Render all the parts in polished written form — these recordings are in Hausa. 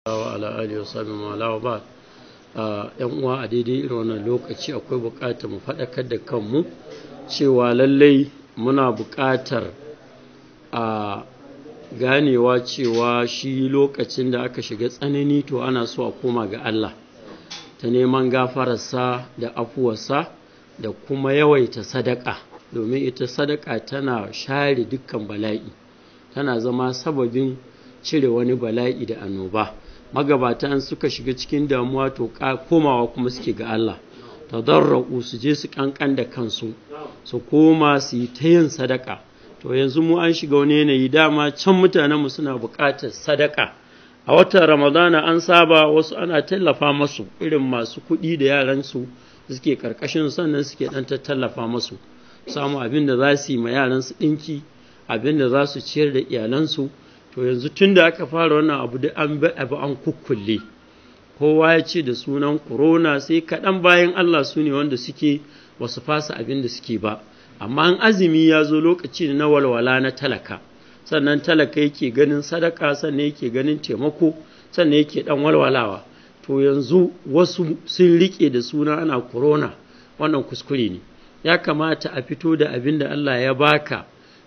wa ala alihi wa sahbihi wa ala ba yan uwa a daidai irin wannan lokaci akwai buƙatar mu faɗakar da kanmu cewa lallai muna buƙatar a ganewa cewa shi lokacin da aka shiga tsanani to ana so a koma ga Allah ta neman gafararsa da afuwarsa da kuma yawaita sadaka, domin ita sadaka tana share dukkan bala'i, tana zama sababin cire wani bala'i da annoba. Magabatan suka shiga cikin damuwa to komawa kuma suke ga Allah, tadarra'u su je su kankan da kansu su koma su yi ta yin sadaka. To yanzu mu an shiga wani yanayi, dama can mutanenmu suna buƙatar sadaka. A watan Ramadana an saba wasu ana tallafa masu, irin masu kuɗi da yaransu suke ƙarƙashin, sannan suke ɗan tallafa masu, samu abin da za su yi ma yaransu ɗinki, abin da za su ciyar da iyalansu. To yanzu tun da aka fara wannan abu da an bi abu an kukkulle, kowa ya ce da sunan corona, sai kaɗan bayan Allah su ne wanda suke wasu fasa abin da suke ba. Amma an azumi ya zo lokaci na walwala na talaka, sannan talaka yake ganin sadaka, sannan yake ganin taimako, sannan yake ɗan walwalawa. To yanzu wasu sun riƙe da suna ana corona, wannan kuskure ne. Ya kamata a fito da abin da Allah ya baka,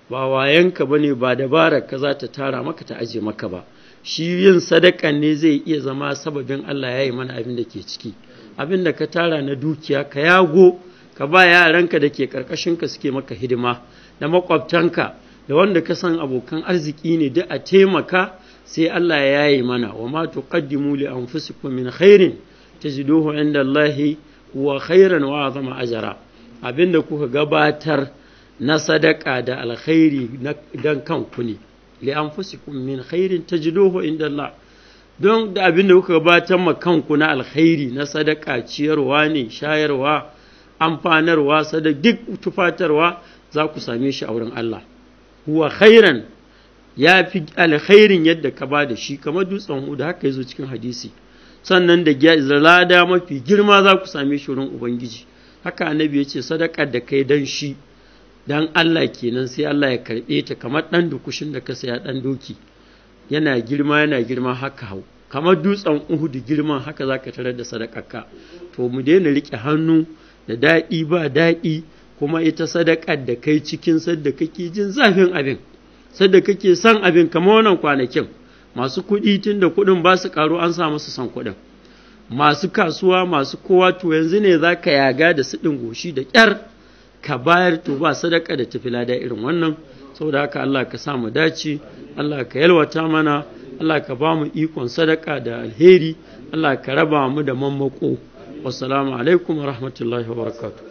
ba wayanka ba ne, ba dabarar ka za ta tara maka ta aje maka ba. Shi yin sadaka ne zai iya zama sababin Allah ya yi mana abin da ke ciki. Abin da ka tara na dukiya ka yago, ka ba yaranka da ke ƙarƙashinka suke maka hidima, da maƙwabtanka, da wanda ka san abokan arziki ne, da a taimaka, sai Allah ya yi mana. Wa ma tuqaddimu li anfusikum min khairin tajiduhu inda Allahi huwa khairan wa azama ajra. Abin da kuka gabatar na sadaka da alkhairi dan kanku ne, li anfusikum min khairin tajiduhu inda Allah, don da abin da kuka gabatar ma kanku na alkhairi, na sadaka, ciyarwa ne, shayarwa, amfanarwa, duk tufatarwa, za ku same shi a wurin Allah. Huwa khairan, ya fi alkhairin yadda ka ba da shi, kamar dutsen Uhud, haka yazo cikin hadisi. Sannan da lada mafi girma za ku same shi wurin Ubangiji. Haka annabi ya ce sadakar da kai dan shi, dan Allah kenan, sai Allah ya karɓe ta, kamar ɗan dukushin da ka saya ɗan doki, yana girma haka hau, kamar dutsen Uhud girman, haka za ka tarar da sadakarka. To mu daina riƙe hannu da daɗi ba daɗi, kuma ita sadakar da kai cikin sadda kake jin zafin abin, sadda kake son abin, kamar wannan kwanakin masu kuɗi, tun da kuɗin ba su ƙaru an sa musu son kuɗin, masu kasuwa, masu kowa, to yanzu ne za ka yaga da siɗin goshi da ƙyar ka bayar. To ba sadaka da tafi lada irin wannan. Saboda haka Allah ka sa mu dace, Allah ka yalwata mana, Allah ka ba mu ikon sadaka da alheri, Allah ka raba mu da mammako. Wassalamu alaikum wa rahmatullahi wa barakatuh.